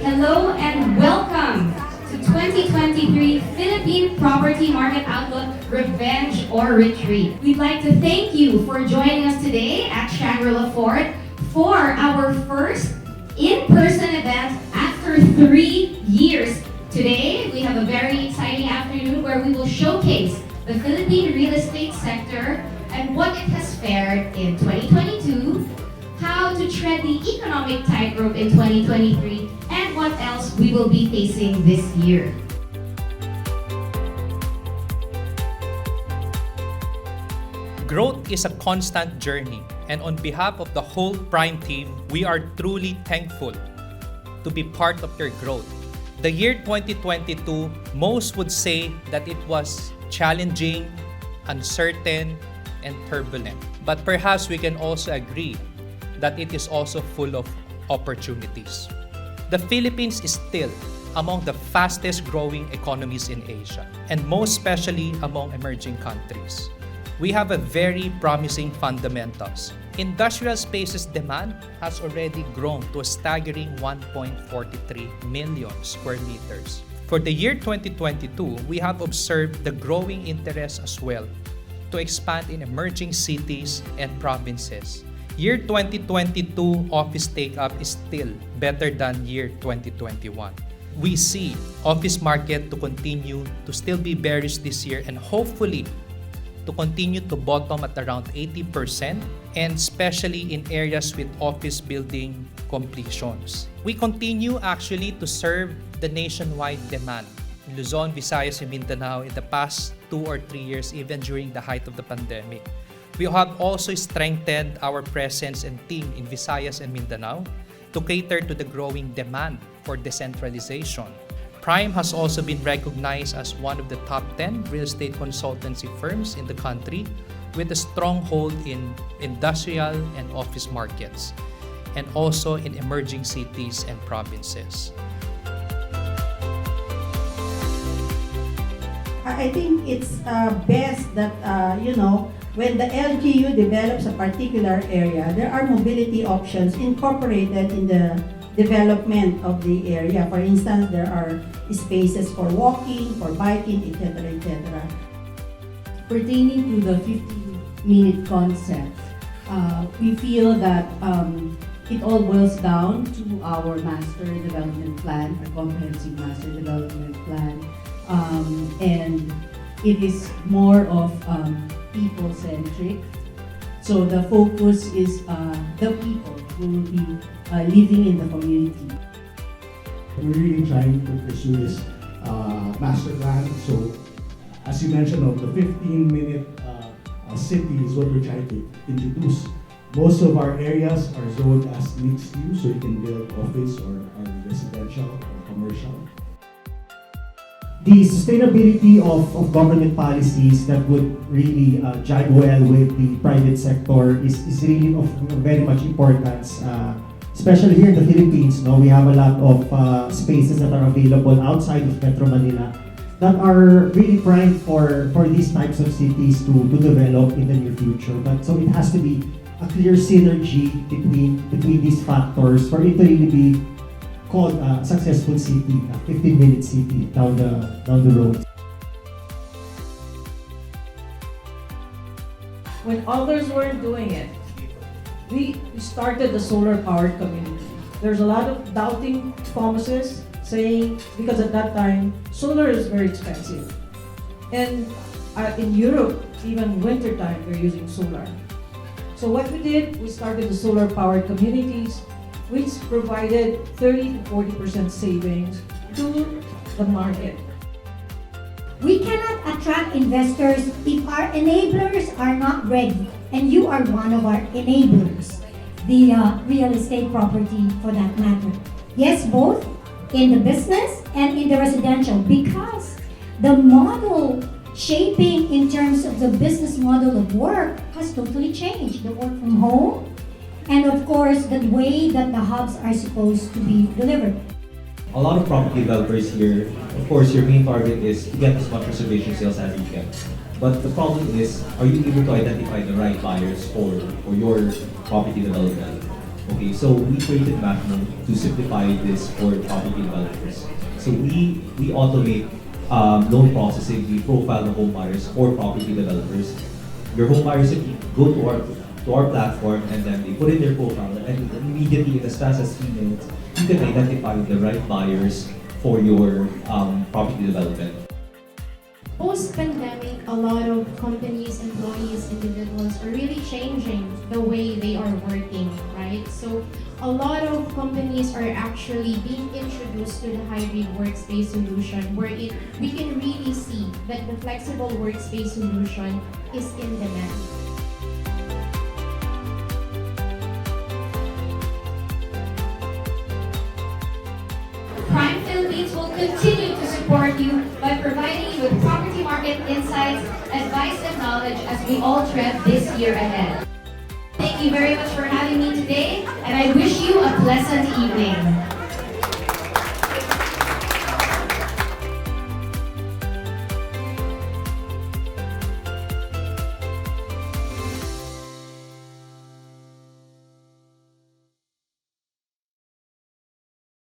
Hello and welcome to 2023 Philippine Property Market Outlook Revenge or Retreat. We'd like to thank you for joining us today at Shangri-La Fort for our first in-person event after 3 years. Today, we have a very exciting afternoon where we will showcase the Philippine real estate sector and what it has fared in 2022, how to tread the economic tightrope in 2023, and what else we will be facing this year. Growth is a constant journey, and on behalf of the whole Prime team, we are truly thankful to be part of your growth. The year 2022, most would say that it was challenging, uncertain, and turbulent. But perhaps we can also agree that it is also full of opportunities. The Philippines is still among the fastest growing economies in Asia, and most especially among emerging countries. We have a very promising fundamentals. Industrial spaces demand has already grown to a staggering 1.43 million square meters. For the year 2022, we have observed the growing interest as well to expand in emerging cities and provinces. Year 2022 office take-up is still better than year 2021. We see office market to continue to still be bearish this year and hopefully to continue to bottom at around 80%, and especially in areas with office building completions. We continue actually to serve the nationwide demand in Luzon, Visayas, and Mindanao in the past 2 or 3 years, even during the height of the pandemic. We have also strengthened our presence and team in Visayas and Mindanao to cater to the growing demand for decentralization. Prime has also been recognized as one of the top 10 real estate consultancy firms in the country with a stronghold in industrial and office markets and also in emerging cities and provinces. I think it's best that, when the LGU develops a particular area, there are mobility options incorporated in the development of the area. For instance, there are spaces for walking, for biking, etc., etc. Pertaining to the 15-minute concept, we feel that it all boils down to our master development plan, our comprehensive master development plan, and it is more of people-centric. So the focus is the people who will be living in the community. We're really trying to pursue this master plan. So, as you mentioned, the 15-minute city is what we're trying to introduce. Most of our areas are zoned as mixed use, so you can build office or residential or commercial. The sustainability of government policies that would really jive well with the private sector is really of very much importance. Especially here in the Philippines, we have a lot of spaces that are available outside of Metro Manila that are really primed for these types of cities to develop in the near future. But so it has to be a clear synergy between these factors for it to really be called a successful city, a 15-minute city down the road. When others weren't doing it, we started the solar-powered community. There's a lot of doubting Thomases saying, because at that time, solar is very expensive. And in Europe, even wintertime, they're using solar. So what we did, we started the solar-powered communities, which provided 30 to 40% savings to the market. We cannot attract investors if our enablers are not ready, and you are one of our enablers, the real estate property for that matter. Yes, both in the business and in the residential, because the model shaping in terms of the business model of work has totally changed. The work from home, and of course, the way that the hubs are supposed to be delivered. A lot of property developers here, of course, your main target is to get as much reservation sales as you can. But the problem is, are you able to identify the right buyers for your property development? Okay, so we created Macmo to simplify this for property developers. So we automate loan processing, we profile the home buyers for property developers. Your home buyers simply go to our platform and then they put in their profile and immediately in as fast as 3 minutes, you can identify the right buyers for your property development. Post-pandemic, a lot of companies, employees, individuals are really changing the way they are working, right? So a lot of companies are actually being introduced to the hybrid workspace solution where we can really see that the flexible workspace solution is in demand. Prime Philippines will continue to support you by providing you with property market insights, advice, and knowledge as we all tread this year ahead. Thank you very much for having me today, and I wish you a pleasant evening.